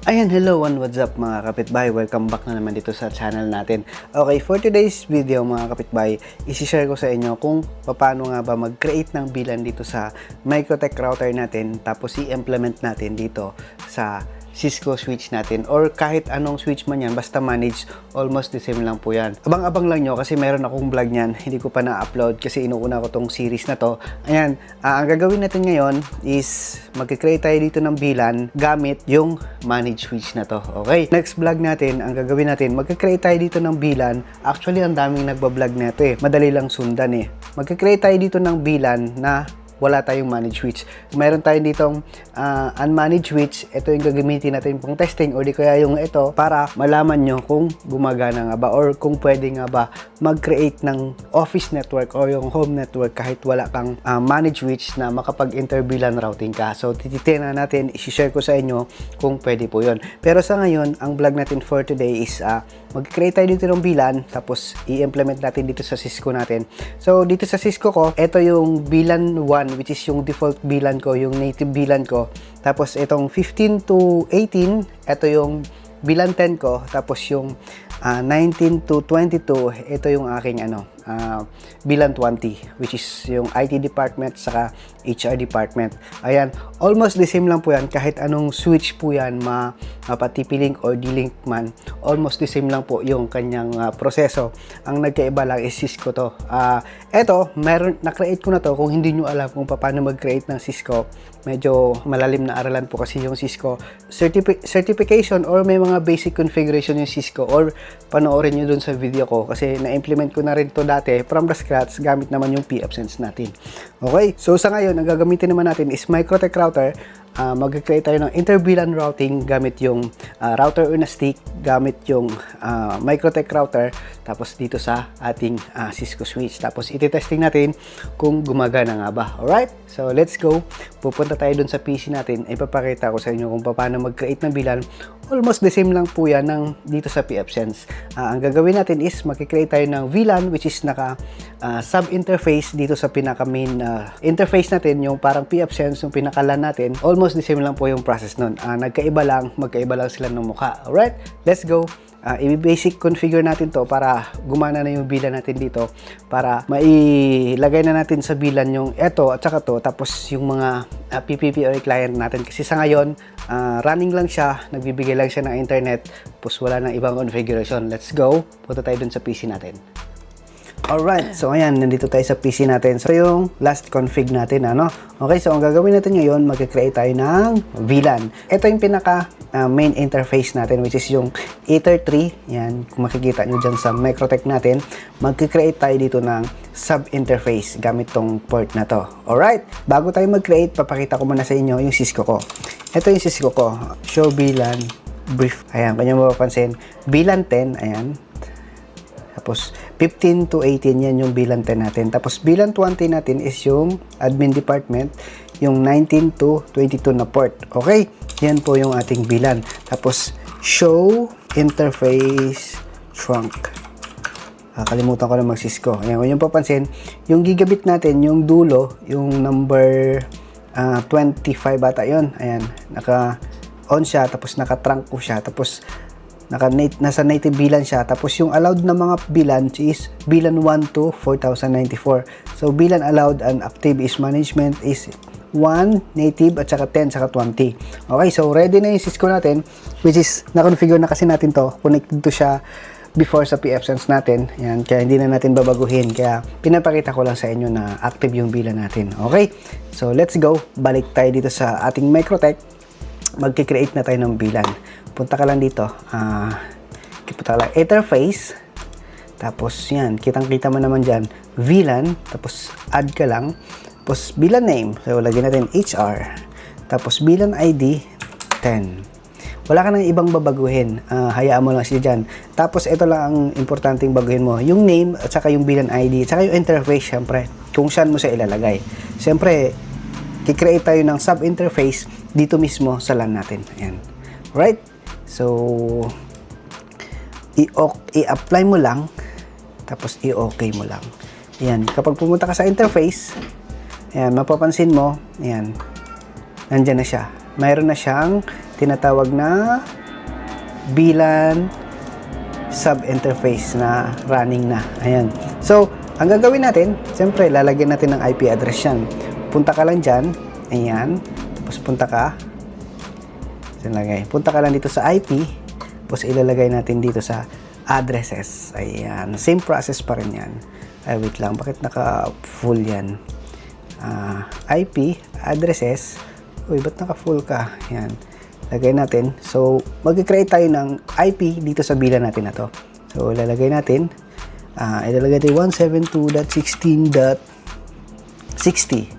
Ayan, hello and what's up mga kapitbahay? Welcome back na naman dito sa channel natin. Okay, for today's video mga kapitbahay, isi-share ko sa inyo kung paano nga ba mag-create ng VLAN dito sa Microtech router natin, tapos i-implement natin dito sa Cisco switch natin or kahit anong switch man yan, basta manage, almost the same lang po yan. Abang-abang lang nyo kasi meron akong vlog nyan, hindi ko pa na-upload kasi inuuna ko tong series na to. Ayan, ang gagawin natin ngayon is mag-create tayo dito ng VLAN gamit yung manage switch na to. Okay, next vlog natin, ang gagawin natin, mag-create tayo dito ng VLAN. Actually, ang daming nagbablog nito madali lang sundan Mag-create tayo dito ng VLAN na wala tayong managed switch. Meron tayo ditong unmanaged switch. Ito yung gagamitin natin pang testing or di kaya yung ito para malaman nyo kung gumagana nga ba or kung pwede nga ba mag-create ng office network or yung home network kahit wala kang managed switch na makapag-inter-VLAN routing ka. So, tititingnan natin, isi-share ko sa inyo kung pwede po yun. Pero sa ngayon, ang vlog natin for today is mag-create tayo dito ng VLAN tapos i-implement natin dito sa Cisco natin. So, dito sa Cisco ko, ito yung VLAN 1 which is yung default VLAN ko, yung native VLAN ko. Tapos itong 15 to 18, ito yung VLAN 10 ko. Tapos yung 19 to 22, ito yung aking VLAN 20 which is yung IT department saka HR department. Ayan, almost the same lang po yan kahit anong switch po yan, mapa-TP-Link or D-Link man, almost the same lang po yung kanyang proseso. Ang nagkaiba lang is Cisco to. Eto, na-create ko na to. Kung hindi nyo alam kung paano mag-create ng Cisco, medyo malalim na aralan po kasi yung Cisco certification or may mga basic configuration yung Cisco, or panoorin nyo dun sa video ko kasi na-implement ko na rin to dati from the scratch gamit naman yung pfSense natin. Okay, so sa ngayon ang gagamitin naman natin is Microtech router. Mag-create tayo ng inter-VLAN routing gamit yung router on a stick, gamit yung Microtech router, tapos dito sa ating Cisco switch. Tapos iti-testing natin kung gumagana nga ba. Alright? So let's go. Pupunta tayo dun sa PC natin. Ipapakita ko sa inyo kung paano mag-create ng VLAN. Almost the same lang po yan ng dito sa pfSense. Ang gagawin natin is mag-create tayo ng VLAN which is naka sub-interface dito sa pinaka-main interface natin, yung parang pfSense, yung pinaka-LAN natin. Almost the same lang po yung process nun. Magkaiba lang sila ng mukha. Alright? Let's go. I-basic configure natin to para gumana na yung VLAN natin dito, para mailagay na natin sa VLAN yung eto at saka to, tapos yung mga PPPoE client natin kasi sa ngayon running lang siya, nagbibigay lang siya ng internet, tapos wala nang ibang configuration. Let's go. Punta tayo dun sa PC natin. Alright, so ayan, nandito tayo sa PC natin. So yung last config natin, Okay, so ang gagawin natin ngayon, mag-create tayo ng VLAN. Ito yung pinaka main interface natin, which is yung Ether 3. Yan, kung makikita nyo dyan sa Microtech natin, mag-create tayo dito ng sub-interface gamit tong port na to. Alright, bago tayo mag-create, papakita ko muna sa inyo yung Cisco ko. Ito yung Cisco ko, show VLAN brief. Ayan, kanya mapapansin, VLAN 10, ayan. Tapos 15 to 18 yan yung VLAN 10 natin. Tapos VLAN 20 natin is yung admin department, yung 19 to 22 na port. Okay? Yan po yung ating VLAN. Tapos show interface trunk. Kalimutan ko na mag-Cisco. Ayan, kung yung papansin, yung gigabit natin, yung dulo, yung number 25 bata yun. Ayan, naka-on siya, tapos naka-trunk ko siya, tapos nasa native VLAN siya. Tapos yung allowed na mga VLAN is VLAN 1 to 4094. So VLAN allowed and active is management is 1, native, at saka 10, saka 20. Okay, so ready na yung Cisco natin, which is na-configure na kasi natin to. Connected to siya before sa pfSense natin. Yan, kaya hindi na natin babaguhin. Kaya pinapakita ko lang sa inyo na active yung VLAN natin. Okay, so let's go. Balik tayo dito sa ating Microtech. Mag-create na tayo ng VLAN. Punta ka lang dito. Punta ka lang interface. Tapos yan, kitang-kita mo naman dyan. VLAN. Tapos add ka lang. Tapos VLAN name. So lagyan natin HR. Tapos VLAN ID 10. Wala ka nang ibang babaguhin. Hayaan mo lang siya dyan. Tapos ito lang ang importanteng baguhin mo. Yung name at saka yung VLAN ID. At saka yung interface syempre. Kung saan mo siya ilalagay. Syempre, kikreate tayo ng sub-interface dito mismo sa LAN natin. Ayan. Right? So, i-apply mo lang, tapos i-okay mo lang. Ayan. Kapag pumunta ka sa interface, ayan, mapapansin mo, ayan, nandyan na siya. Mayroon na siyang tinatawag na VLAN sub-interface na running na. Ayan. So, ang gagawin natin, siyempre, lalagyan natin ng IP address yan. Punta ka lang dyan. Ayan. Tapos punta ka. Punta ka lang dito sa IP. Tapos ilalagay natin dito sa addresses. Ayan. Same process pa rin yan. Ay, wait lang. Bakit naka-full yan? IP, addresses. Uy, ba't naka-full ka? Ayan. Lagay natin. So, mag-create tayo ng IP dito sa VLAN natin na to. So, ilalagay natin. Ilalagay natin 172.16.60.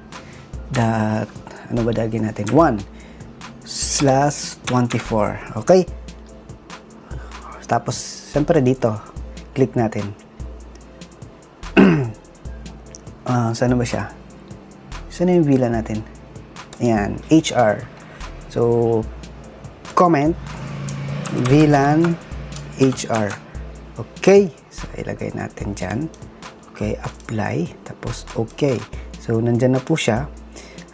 Ano ba lagay natin? 1/24. Okay? Tapos, siyempre dito, click natin. Saan ba siya? Saan yung VLAN natin? Ayan, HR. So, comment, VLAN HR. Okay. So, ilagay natin dyan. Okay, apply. Tapos, okay. So, nandyan na po siya.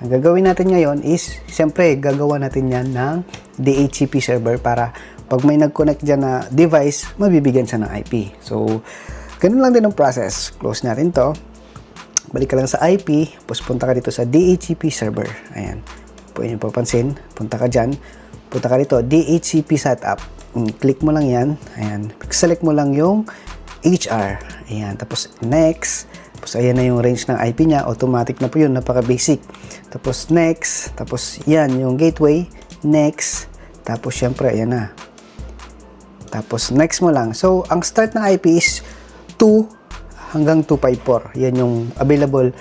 Ang gagawin natin ngayon is, siyempre, gagawa natin yan ng DHCP server para pag may nag-connect dyan na device, mabibigyan siya ng IP. So, ganun lang din ang process. Close natin to. Balik ka lang sa IP, tapos punta ka dito sa DHCP server. Ayan. Pwede nyo papansin. Punta ka dyan. Punta ka dito, DHCP setup. Click mo lang yan. Ayan. Select mo lang yung HR. Ayan. Tapos next. Tapos ayan na yung range ng IP niya. Automatic na po yun. Napaka-basic. Tapos next. Tapos yan yung gateway. Next. Tapos syempre, ayan na. Tapos next mo lang. So, ang start ng IP is 2 hanggang 254. Yan yung available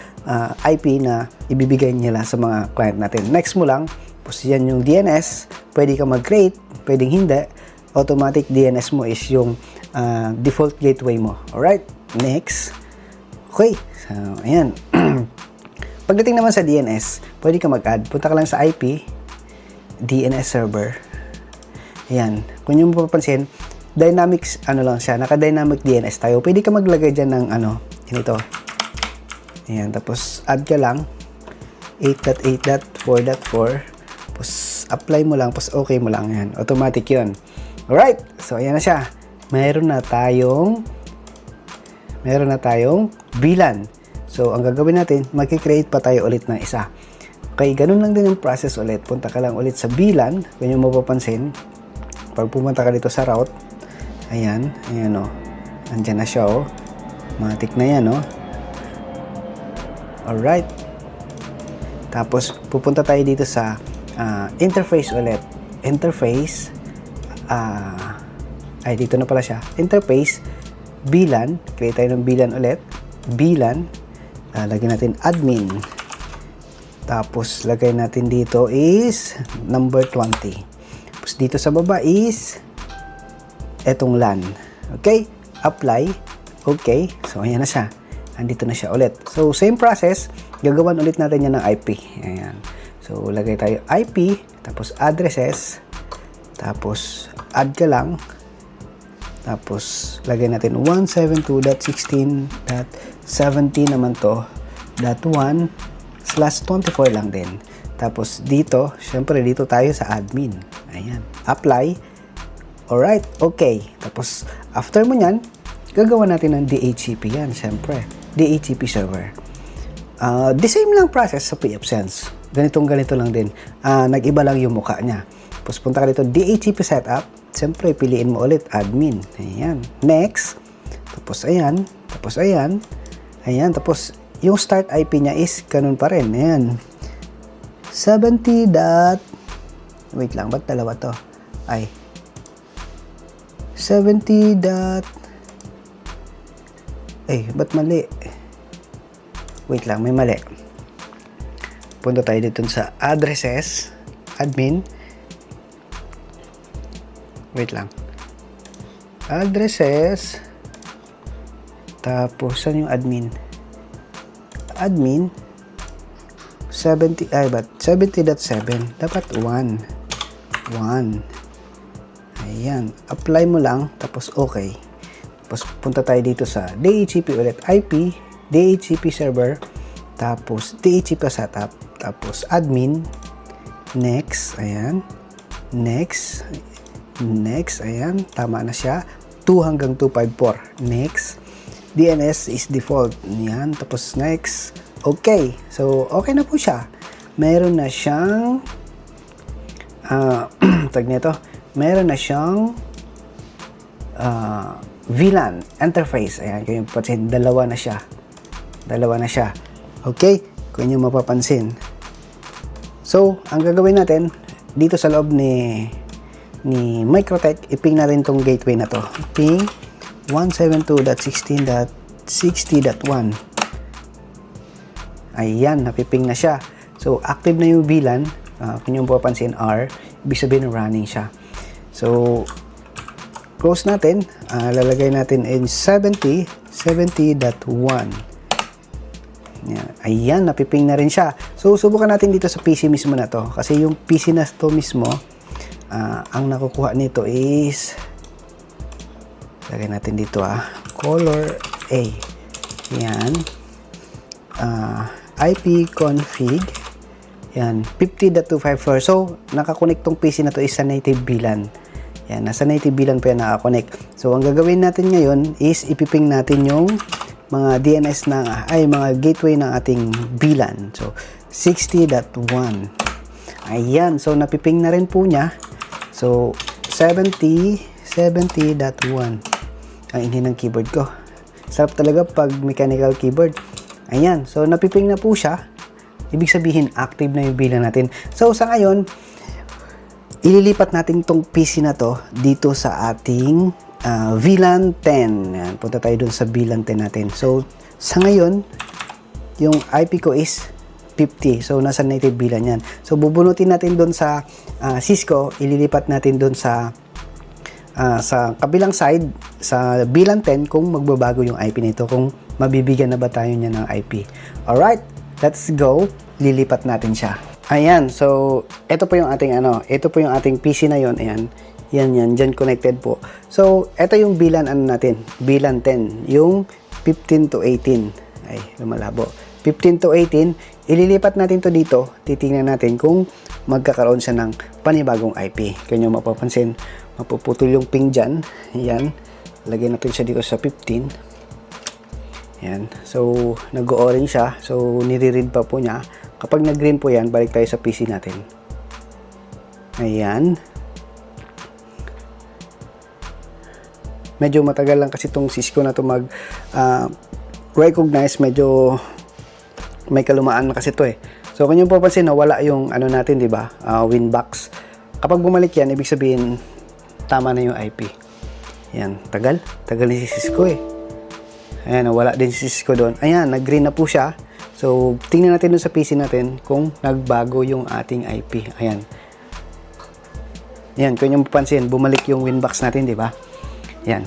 IP na ibibigay nila sa mga client natin. Next mo lang, tapos yan yung DNS. Pwede ka mag-create, pwedeng hindi. Automatic DNS mo is yung default gateway mo. Alright, next. Okay, so ayan. Pagdating naman sa DNS, pwede ka mag-add. Punta ka lang sa IP, DNS server. Ayan, kung yung mapapansin, Dynamics, lang siya, naka-dynamic DNS tayo. Pwede ka maglagay dyan ng ganito. Ayan, tapos add ka lang, 8.8.4.4, tapos apply mo lang, tapos okay mo lang, yan. Automatic yun. Alright, so ayan na siya. Meron na tayong VLAN. So, ang gagawin natin, mag-create pa tayo ulit ng isa. Okay, ganun lang din yung process ulit. Punta ka lang ulit sa VLAN, kung yung mapapansin. Pag pumunta ka dito sa route, ayan o. Andyan na siya o. Matik na yan o. Alright. Tapos, pupunta tayo dito sa interface ulit. Interface. Dito na pala siya. Interface. VLAN. Create tayo ng VLAN ulit. VLAN. Lagyan natin admin. Tapos, lagay natin dito is number 20. Tapos, dito sa baba is etong LAN. Okay? Apply. Okay. So, ayan na siya. Andito na siya ulit. So, same process. Gagawan ulit natin yan ng IP. Ayan. So, lagay tayo IP. Tapos, addresses. Tapos, add ka lang. Tapos, lagay natin 172.16.17 naman to. .1/24 lang din. Tapos, dito, syempre, dito tayo sa admin. Ayan. Apply. Alright, okay. Tapos, after mo nyan, gagawa natin ng DHCP yan, syempre. DHCP server. The same lang process sa pfSense. Ganito lang din. Nag-iba lang yung mukha niya. Tapos, punta ka dito, DHCP setup. Syempre, piliin mo ulit, admin. Ayan. Next. Tapos, ayan. Tapos, ayan. Ayan. Tapos, yung start IP niya is ganun pa rin. Ayan. 70. Wait lang, ba't dalawa to? 70. Ba't mali? Wait lang, may mali. Punta tayo dito sa addresses, admin. Wait lang. Addresses. Tapos, saan yung admin? Admin. 70, 70.7. Dapat 1. Ayan. Apply mo lang, tapos okay. Tapos, punta tayo dito sa DHCP ulit. IP, DHCP server, tapos DHCP setup, tapos admin, next, ayan. Next. Next. Ayan. Tama na siya. 2 hanggang 254. Next. DNS is default. Ayan. Tapos next. Okay. So, okay na po siya. Meron na siyang tag nito. Meron na siyang VLAN interface. Ayan. Kung yung pansin, dalawa na siya. Okay. Kung yung mapapansin. So, ang gagawin natin dito sa loob ni Microtech, iping na rin tong gateway na to. Ping 172.16.60.1. Ayan, napiping na siya. So, active na yung VLAN. Kung yung mapapansin, R, ibig sabihin running siya. So, close natin. Lalagay natin in 70.1. Ayan, napiping na rin siya. So, subukan natin dito sa PC mismo na to. Kasi yung PC na to mismo, ang nakukuha nito is, lagay natin dito color A. Yan. IP config. Yan, 50.254. So, nakakonect tong PC na to is sa native VLAN. Yan, nasa native VLAN pa yan nakakonect. So, ang gagawin natin ngayon is ipiping natin yung mga DNS mga gateway ng ating VLAN. So, 60.1. Ayan. So, napiping na rin po niya. So, 70.1. Ang inhin ng keyboard ko. Sarap talaga pag mechanical keyboard. Ayan. So, napiping na po siya. Ibig sabihin, active na yung VLAN natin. So, sa ngayon, ililipat natin tong PC na to dito sa ating VLAN 10. Yan, punta tayo dun sa VLAN 10 natin. So, sa ngayon, yung IP ko is 50. So, nasa native VLAN yan. So, bubunutin natin dun sa Cisco. Ililipat natin dun sa kabilang side, sa VLAN 10, kung magbabago yung IP nito. Kung mabibigyan na ba tayo niya ng IP. Alright, let's go. Lilipat natin siya. Ayan. So, ito po yung ating PC na yon. Ayan. Yan, dyan connected po. So, ito yung VLAN natin, VLAN 10, yung 15 to 18. Ay, lumalabo. 15 to 18, ililipat natin to dito, titingnan natin kung magkakaroon siya ng panibagong IP. Kaya nyo mapapansin, mapuputol yung ping dyan. Yan, lagyan natin siya dito sa 15. Yan, so, nag-orange siya. So, nire-read pa po niya. Kapag nag-green po yan, balik tayo sa PC natin. Ayan. Medyo matagal lang kasi itong Cisco na to recognize. Medyo may kalumaan na kasi to eh. So, kung nyo papansin, wala yung natin, di ba? Winbox. Kapag bumalik yan, ibig sabihin, tama na yung IP. Yan, tagal ni si Cisco eh. Ayan, wala din si Cisco doon. Ayan, nag-green na po siya. So, tingnan natin doon sa PC natin kung nagbago yung ating IP. Ayan. Yan, kung nyo papansin, bumalik yung Winbox natin, di ba? Yan.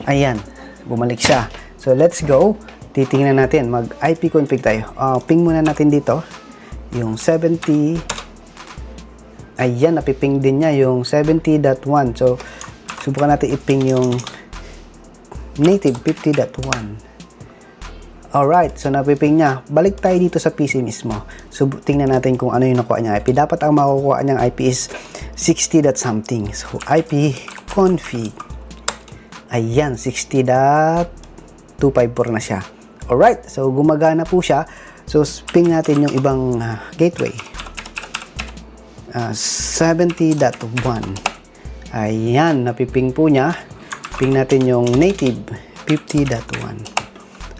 Ayan. Bumalik siya. So, let's go. Titingnan natin. Mag-IP config tayo. Ping muna natin dito. Yung 70. Ayan. Napiping din niya yung 70.1. So, subukan natin iping yung native 50.1. Alright, so napiping niya. Balik tayo dito sa PC mismo. So, tingnan natin kung ano yung nakuha niya IP. Dapat ang makukuha niyang IP is 60.something. So, IP config. Ayan, 60.254 na siya. Alright, so gumagana po siya. So, ping natin yung ibang gateway. 70.1. Ayan, napiping po niya. Ping natin yung native 50.1.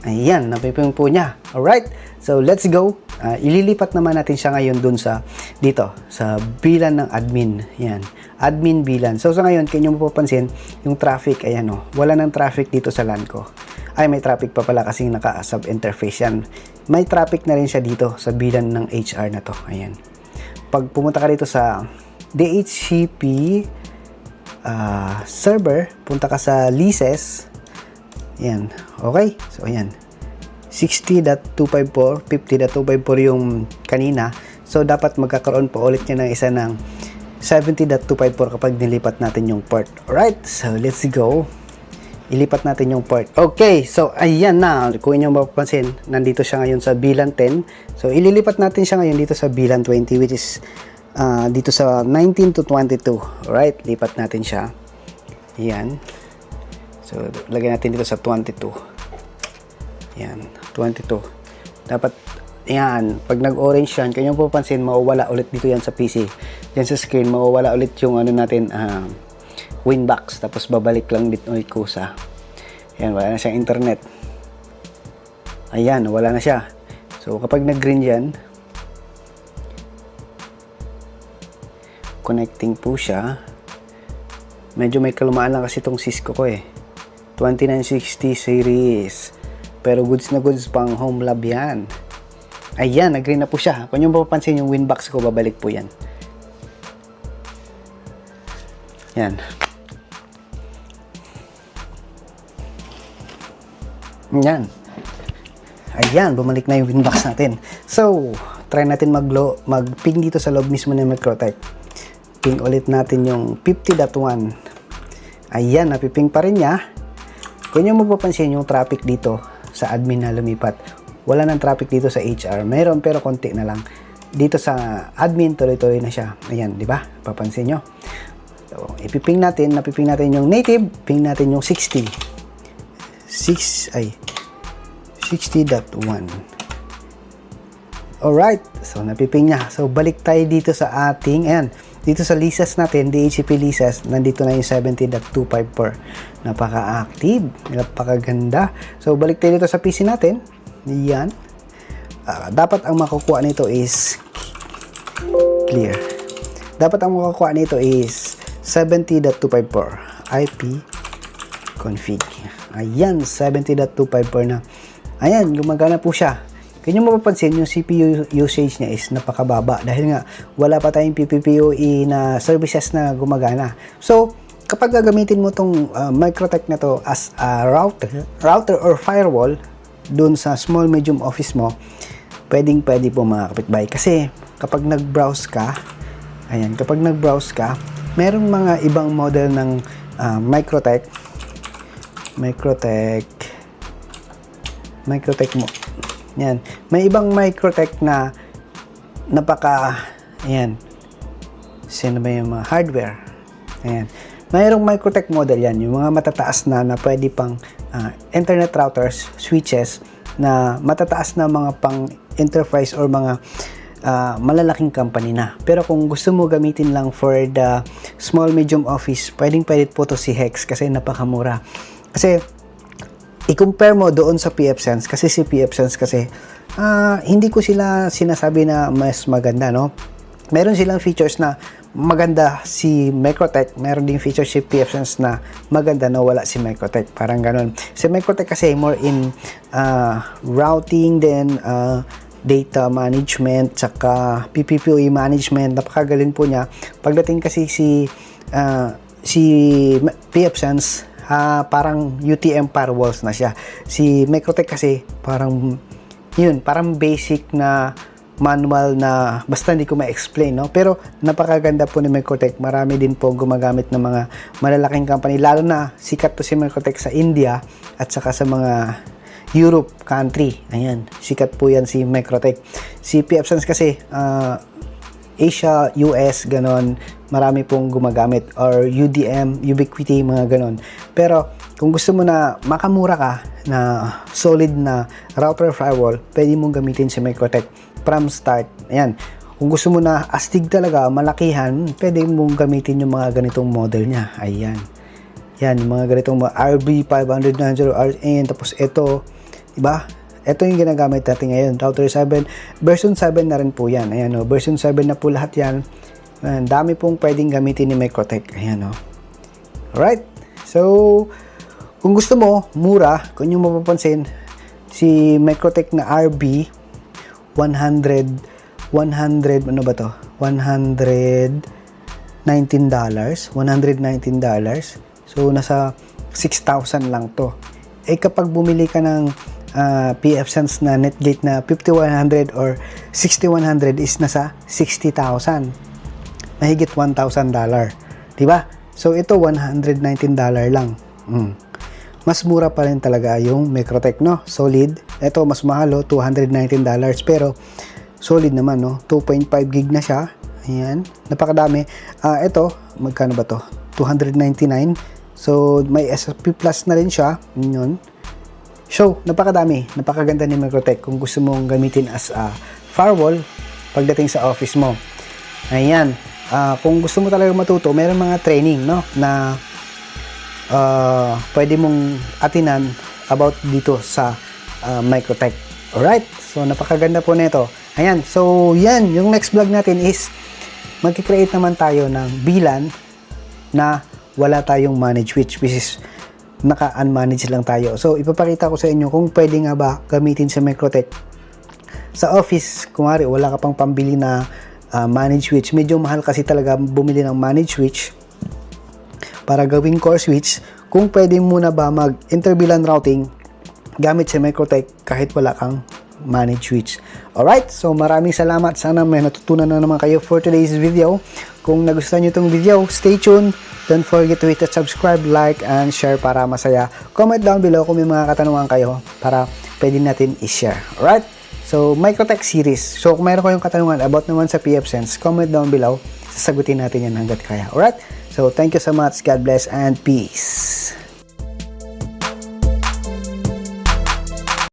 Ayan, napiping po niya. Alright, so let's go. Ililipat naman natin siya ngayon dun dito, sa VLAN ng admin. Yan, admin VLAN. So sa ngayon, kung nyo mapapansin, yung traffic, ayan wala nang traffic dito sa LAN ko. Ay, may traffic pa pala kasi naka-sub interface yan. May traffic na rin siya dito sa VLAN ng HR na to. Ayan. Pag pumunta ka dito sa DHCP server, punta ka sa leases. Yan. Okay. So, ayan. 60.254, 50.254 yung kanina. So, dapat magkakaroon pa ulit niya ng isa ng 70.254 kapag nilipat natin yung port. Alright. So, let's go. ilipat natin yung port. Okay, so ayan na. Kung inyo mapapansin, nandito siya ngayon sa VLAN 10. So ililipat natin siya ngayon dito sa VLAN 20, which is dito sa 19 to 22. Alright, lipat natin siya. Ayan. So lagay natin dito sa 22. Ayan, 22. Dapat, yan, pag nag-orange yan, kung inyo mapapansin, mawawala ulit dito yan sa PC. Yan sa screen, mawawala ulit yung ano natin, Winbox, tapos babalik lang dito ulit kusa. Ayan, wala na siyang internet. Ayan, wala na siya. So kapag nag-green yan, connecting po siya. Medyo may kalumaan lang kasi itong Cisco ko eh. 2960 series. Pero goods na goods pang home lab yan. Ayan, nag-green na po siya. Kung nyo mapapansin yung Winbox ko, babalik po yan. Yan. Yan. Ayan, bumalik na yung Winbox natin. So, try natin mag-ping dito sa loob mismo ng Microtech. Ping ulit natin yung 50.1. Ayan, napiping pa rin niya. Kung nyo mapapansin yung traffic dito sa admin na lumipat, wala nang traffic dito sa HR. Meron pero konti na lang. Dito sa admin, tuloy-tuloy na siya. Ayan, di ba? Papansin nyo. So, ipiping natin, napiping natin yung native, ping natin yung 60. 60.1. Alright, so napiping niya. So, balik tayo dito sa ating, ayan, dito sa leases natin, DHCP leases, nandito na yung 70.254. Napaka-active, napakaganda. So, balik tayo dito sa PC natin. Yan. Dapat ang makukuha nito is clear. Dapat ang makukuha nito is 70.254 IP config. Ayan, 70.254 na. Ayan, gumagana po siya. Kung nyo mapapansin, yung CPU usage niya is napakababa dahil nga wala pa tayong PPPoE na services na gumagana. So, kapag gagamitin mo tong Microtech na to as a router or firewall dun sa small medium office mo, pwede po mga kapitbahay. Kasi kapag nag-browse ka, ayan, kapag nag-browse ka, merong mga ibang model ng Microtech mo. Yan. May ibang Microtech na ayan. Sino ba yung mga hardware? Ayan. Mayroong Microtech model yan. Yung mga matataas na pwede pang internet routers, switches, na matataas na mga pang enterprise or mga malalaking company na. Pero kung gusto mo gamitin lang for the small medium office, pwede po to si Hex kasi napakamura. Kasi i-compare mo doon sa pfSense kasi si pfSense kasi hindi ko sila sinasabi na mas maganda, no? Meron silang features na maganda si Microtech, meron ding features si pfSense na maganda na wala si Microtech, parang ganon. Si Microtech kasi more in routing, then data management, saka PPPoE management, napakagaling po niya. Pagdating kasi si pfSense, parang UTM firewalls na siya. Si Microtech kasi parang basic na manual na basta hindi ko ma-explain, no? Pero napakaganda po ni Microtech. Marami din po gumagamit ng mga malalaking company, lalo na sikat po si Microtech sa India at saka sa mga Europe country. Ayan, sikat po yan si Microtech. Si pfSense kasi Asia, US, ganon, marami pong gumagamit, or UDM, Ubiquiti, mga ganon. Pero kung gusto mo na makamura ka na solid na router firewall, pwede mong gamitin si Microtech from start. Ayan, kung gusto mo na astig talaga, malakihan, pwede mong gamitin yung mga ganitong model niya. Ayan, yan, yung mga ganitong RB500, RN, tapos ito, diba? Ito yung ginagamit natin ngayon, router 7, version 7 na rin po yan. Ayan, o, version 7 na po lahat yan. Ayan, dami pong pwedeng gamitin ni Microtech. Ayan, o. Alright, so kung gusto mo, mura, kung yung mapapansin, si Microtech na RB, 100, ano ba to? $119. So, nasa 6,000 lang to. Eh, kapag bumili ka ng pfSense na Netgate na 5100 or 6100 is nasa 60,000. Mahigit $1,000. Diba? So, ito $119 lang. mas mura pa rin talaga yung Microtech, no? Solid. Ito, mas mahal, oh, $219. Pero, solid naman, no? 2.5 gig na siya. Ayan. Napakadami. Ito, magkano ba to? $299. So, may SSP Plus na rin siya. Yun. So, napakadami. Napakaganda ni Microtech kung gusto mong gamitin as a firewall pagdating sa office mo. Ayan. Kung gusto mo talaga matuto, mayroon mga training, no? Na pwede mong atinan about dito sa Microtech. Alright? So, napakaganda po nito. Ayan. So, yan. Yung next vlog natin is mag-create naman tayo ng VLAN na wala tayong manage switch, which is naka-unmanage lang tayo. So, ipapakita ko sa inyo kung pwede nga ba gamitin sa Microtech sa office. Kumari, wala ka pang pambili na manage switch. Medyo mahal kasi talaga bumili ng manage switch para gawing core switch. Kung pwede muna ba mag-inter-VLAN routing gamit sa Microtech kahit wala kang manage switch. Alright, so maraming salamat. Sana may natutunan na naman kayo for today's video. Kung nagustuhan nyo itong video, stay tuned. Don't forget to hit the subscribe, like, and share para masaya. Comment down below kung may mga katanungan kayo para pwede natin i-share. Alright? So, Microtech series. So, kung mayroon kayong katanungan about naman sa pfSense, comment down below. Sasagutin natin yan hanggat kaya. Alright? So, thank you so much. God bless and peace.